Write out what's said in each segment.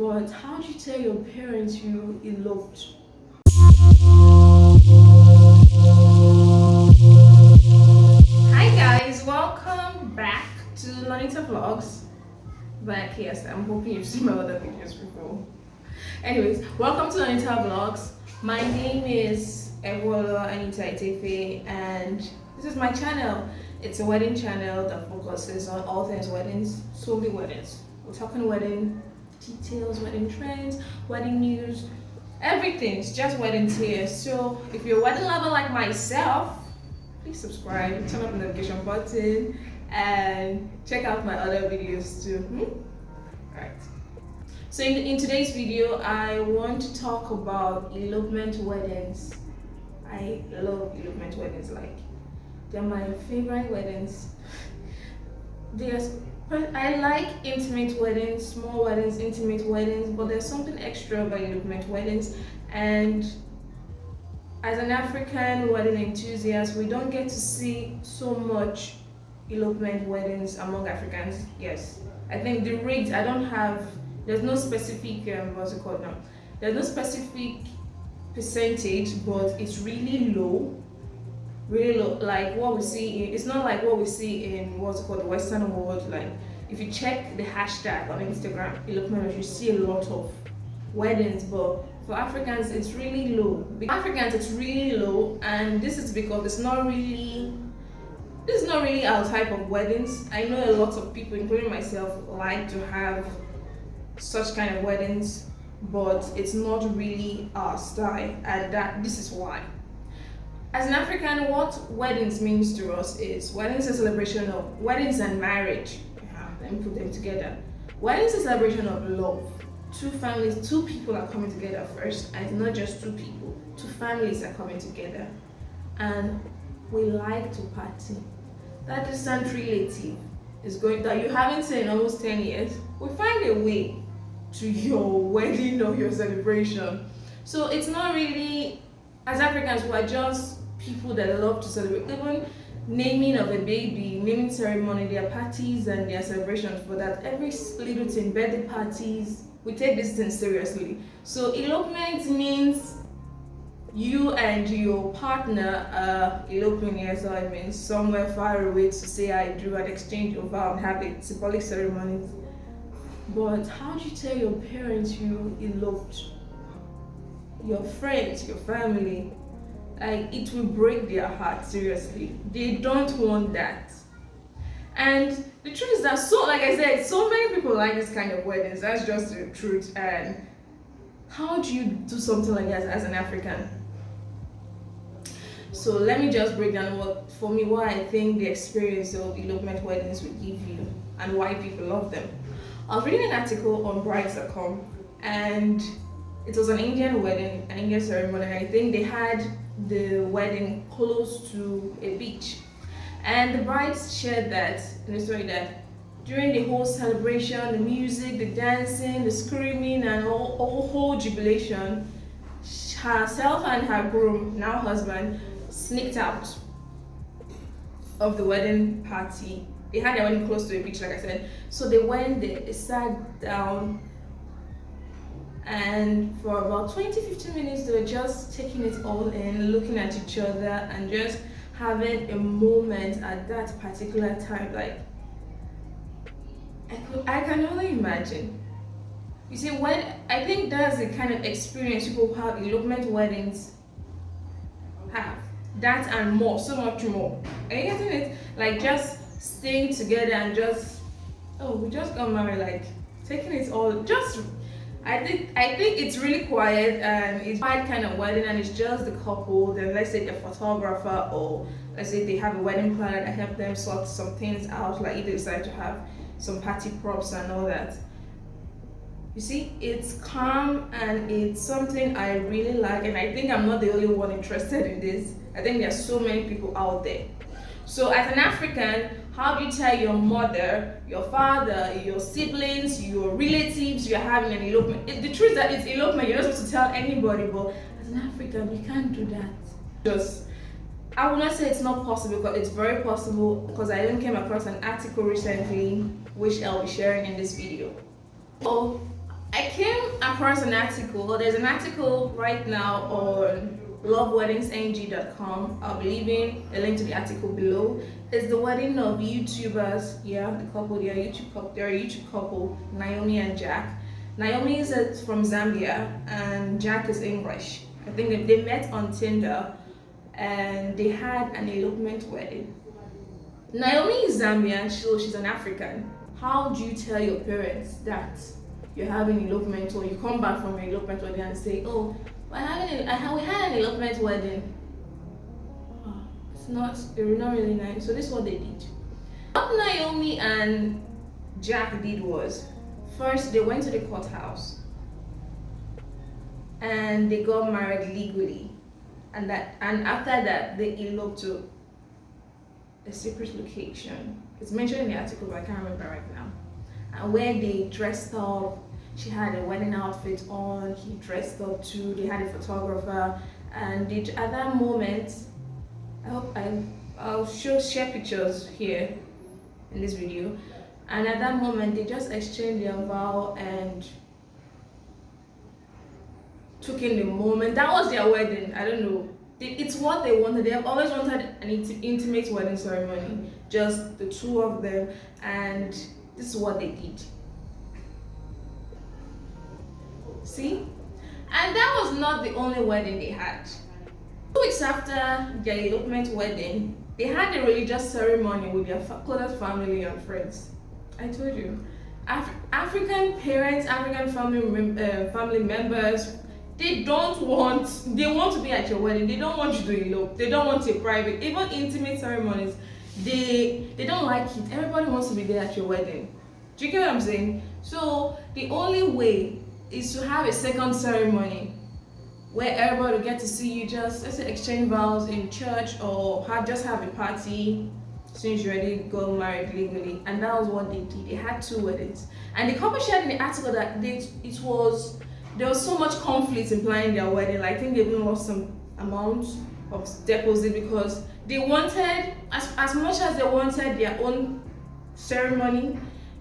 But how do you tell your parents you eloped? Hi guys, welcome back to Lonita Vlogs. Back, yes, I'm hoping you've seen my other videos before. Anyways, welcome to Lonita Vlogs. My name is Ebola Anita Itefe, and this is my channel. It's a wedding channel that focuses on all things weddings, solely weddings. We're talking wedding details, wedding trends, wedding news, everything. It's just weddings here. So if you're a wedding lover like myself, please subscribe, turn on the notification button, and check out my other videos too. Alright. So in today's video, I want to talk about elopement weddings. I love elopement weddings. Like, they're my favorite weddings. I like intimate weddings, small weddings, intimate weddings, but there's something extra about elopement weddings. And as an African wedding enthusiast, we don't get to see so much elopement weddings among Africans. Yes, I think the rates, there's no specific, what's it called now? There's no specific percentage, but it's really low. Really low, like what we see it's not like what we see in what's it called, the Western world. Like if you check the hashtag on Instagram, elopement, you see a lot of weddings, but for Africans it's really low. And this is because this is not really our type of weddings. I know a lot of people, including myself, like to have such kind of weddings, but it's not really our style, and this is why. As an African, what weddings means to us is weddings is a celebration of weddings and marriage. Let me put them together. Weddings is a celebration of love. Two families, two people are coming together first, and it's not just two people. Two families are coming together, and we like to party. That distant relative that you haven't seen in almost 10 years. We find a way to your wedding or your celebration. So it's not really, as Africans, we're just people that love to celebrate. Even naming of a baby, naming ceremony, there are parties and there are celebrations for that. Every little thing, birthday parties, we take this thing seriously. So elopement means you and your partner are eloping. Yes, so I mean somewhere far away to say I do an exchange of vow and have a symbolic ceremony. But how do you tell your parents you eloped? Your friends, your family, like, it will break their heart, seriously. They don't want that. And the truth is that, like I said, so many people like this kind of weddings. That's just the truth. And how do you do something like that as an African? So let me just break down why I think the experience of elopement weddings will give you and why people love them. I was reading an article on brides.com, and it was an Indian wedding, an Indian ceremony. I think they had the wedding close to a beach, and the brides shared that in the story that during the whole celebration, the music, the dancing, the screaming, and all whole jubilation, herself and her groom, now husband, sneaked out of the wedding party. They had their wedding close to a beach, like I said. So they went, they sat down, and for about 20-15 minutes they were just taking it all in, looking at each other and just having a moment at that particular time. Like, I can only imagine. You see, I think that's the kind of experience people who have elopement weddings have. That and more, so much more. Are you getting it? Like, just staying together and we just got married, like taking it all. I think it's really quiet, and it's quiet kind of wedding, and it's just the couple. Then let's say the photographer, or let's say they have a wedding planner that help them sort some things out, like if they decide to have some party props and all that. You see, it's calm, and it's something I really like, and I think I'm not the only one interested in this. I think there are so many people out there. So as an African, how do you tell your mother, your father, your siblings, your relatives you're having an elopement? The truth is that it's elopement, you're not supposed to tell anybody, but as an African, you can't do that. I will not say it's not possible, but it's very possible, because I even came across an article recently, which I'll be sharing in this video. So I came across an article. There's an article right now on loveweddingsng.com. I'll be leaving a link to the article below. It's the wedding of YouTubers. Yeah, the couple. They're a YouTube couple, Naomi and Jack. Naomi is from Zambia and Jack is English. I think they met on Tinder and they had an elopement wedding. Naomi is Zambian, so she's an African. How do you tell your parents that you're having an elopement, or you come back from an elopement wedding and say, oh, we had an elopement wedding? Oh, it was not really nice. So this is what they did. What Naomi and Jack did was, first they went to the courthouse and they got married legally, and after that they eloped to a secret location. It's mentioned in the article, but I can't remember right now. And where they dressed up, she had a wedding outfit on, he dressed up too, they had a photographer, and at that moment, I'll share pictures here in this video, and at that moment they just exchanged their vow and took in the moment. That was their wedding. I don't know. It's what they wanted. They have always wanted an intimate wedding ceremony, just the two of them, and this is what they did. See? And that was not the only wedding they had. 2 weeks after their elopement wedding, they had a religious ceremony with their closest family and friends. I told you. African parents, African family members, they want to be at your wedding. They don't want you to elope. They don't want a private, even intimate ceremonies. They don't like it. Everybody wants to be there at your wedding. Do you get what I'm saying? So the only way is to have a second ceremony where everybody will get to see you, just let's say exchange vows in church, or just have a party since you already got married legally. And that was what they did. They had 2 weddings. And the couple shared in the article that there was so much conflict in planning their wedding. Like, I think they even lost some amount of deposit because they wanted, as much as they wanted their own ceremony,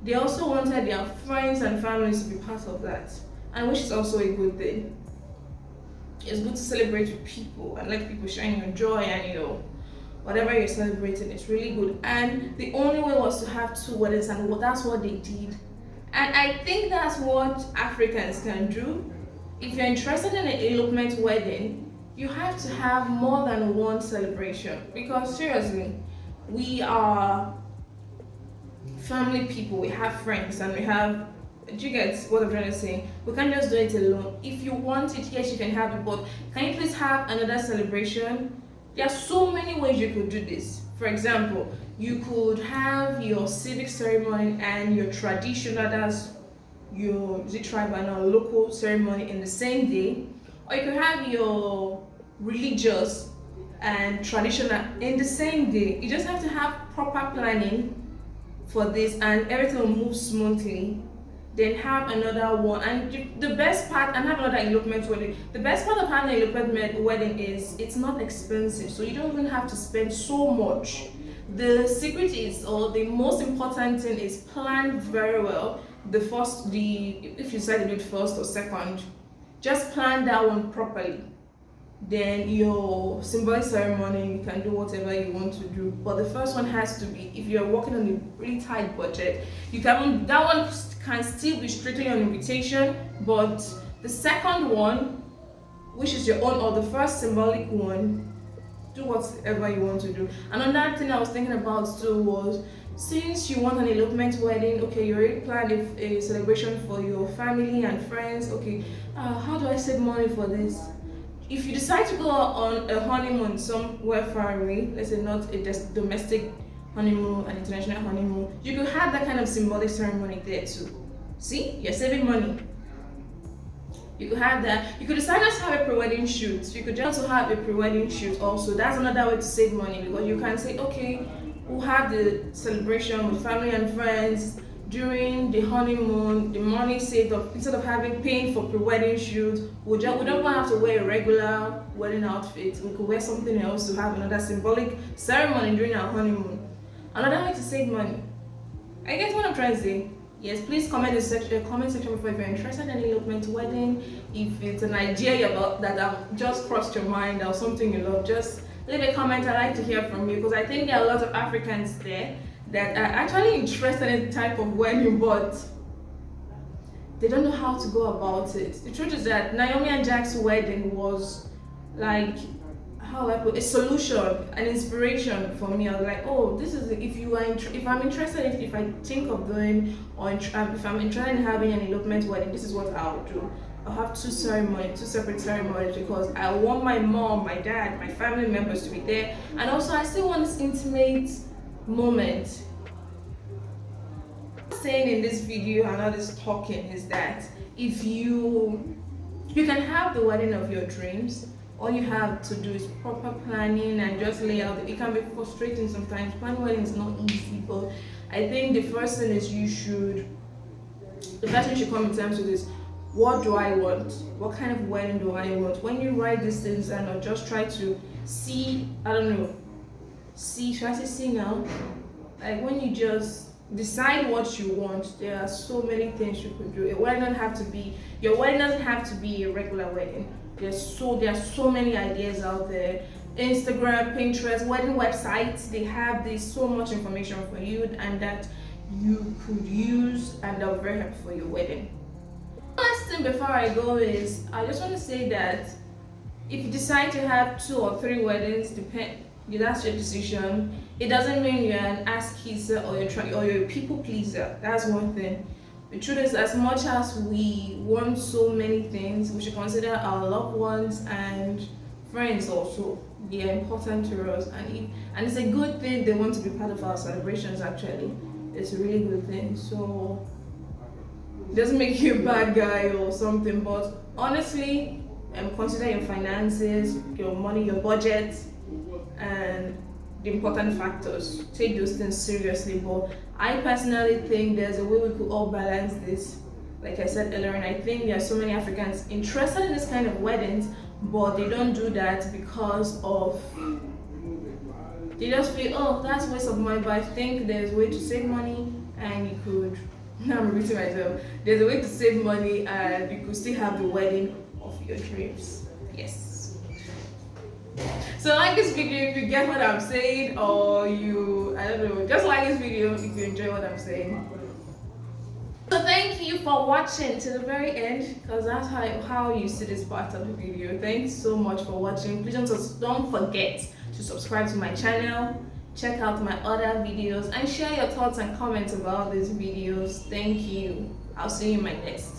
they also wanted their friends and families to be part of that, and which is also a good thing. It's good to celebrate with people and let people share your joy, and whatever you're celebrating, it's really good. And the only way was to have 2 weddings, and that's what they did. And I think that's what Africans can do. If you're interested in an elopement wedding, you have to have more than one celebration, because seriously, we are family people, we have friends, and we have, do you get what I'm trying to say? We can't just do it alone. If you want it, yes, you can have it, but can you please have another celebration? There are so many ways you could do this. For example, you could have your civic ceremony and your traditional, that's your tribal or local ceremony in the same day, or you could have your religious and traditional in the same day. You just have to have proper planning for this, and everything will move smoothly. Then have another one, and the best part, and have another elopement wedding. The best part of having an elopement wedding is it's not expensive, so you don't even have to spend so much. The secret is, or the most important thing is, plan very well. If you decide to do it first or second, just plan that one properly. Then your symbolic ceremony, you can do whatever you want to do, but the first one has to be, if you're working on a really tight budget, that one can still be strictly on invitation, but the second one, which is your own, or the first symbolic one, do whatever you want to do. Another thing I was thinking about too was, since you want an elopement wedding, okay, you already planned a celebration for your family and friends. Okay, how do I save money for this? If you decide to go on a honeymoon somewhere far away, let's say not a domestic honeymoon, an international honeymoon, you could have that kind of symbolic ceremony there too. See, you're saving money. You could have that. You could decide not to have a pre-wedding shoot. You could just also have a pre-wedding shoot also. That's another way to save money, because you can say, okay, we'll have the celebration with family and friends during the honeymoon, the money saved up, instead of paying for pre-wedding shoot, we don't want to have to wear a regular wedding outfit. We could wear something else to have another symbolic ceremony during our honeymoon. Another way to save money. I get what I'm trying to say. Yes, please comment in the comment section before if you're interested in elopement wedding. If it's an idea about that have just crossed your mind or something you love, just leave a comment. I like to hear from you because I think there are a lot of Africans there that are actually interested in the type of wedding, but they don't know how to go about it. The truth is that Naomi and Jack's wedding was like, how I put a solution, an inspiration for me. I was like, oh, this is if I'm interested in, if I think of doing or if I'm interested in having an elopement wedding, this is what I'll do. I'll have two separate ceremonies because I want my mom, my dad, my family members to be there, and also I still want this intimate moment. Saying in this video and all this talking is that if you can have the wedding of your dreams, all you have to do is proper planning and just lay out. It can be frustrating sometimes. Planning wedding is not easy, but I think the first thing is the first thing you should come to terms with is, what do I want? What kind of wedding do I want? When you write these things and or just try to see, should I say see now? Like when you just decide what you want, there are so many things you could do. Your wedding doesn't have to be a regular wedding. There are so many ideas out there. Instagram, Pinterest, wedding websites, they have so much information for you and that you could use, and they're very helpful for your wedding. Last thing before I go is, I just want to say that if you decide to have 2 or 3 weddings, that's your decision. It doesn't mean you're an ass kisser or you're a people pleaser. That's one thing. The truth is, as much as we want so many things, we should consider our loved ones and friends also. They are important to us, and it's a good thing they want to be part of our celebrations. Actually, it's a really good thing. So it doesn't make you a bad guy or something, but honestly, consider your finances, your money, your budget, and the important factors. Take those things seriously. But I personally think there's a way we could all balance this. Like I said earlier, and I think there are so many Africans interested in this kind of weddings, but they don't do that because of, they just feel, oh, that's a waste of money. But I think there's a way to save money, and you could, now I'm repeating myself, there's a way to save money and you could still have the wedding of your dreams. Yes. So like this video if you get what I'm saying, or just like this video if you enjoy what I'm saying. So thank you for watching to the very end, because that's how you see this part of the video. Thanks so much for watching. Please don't forget to subscribe to my channel, check out my other videos, and share your thoughts and comments about these videos. Thank you. I'll see you in my next.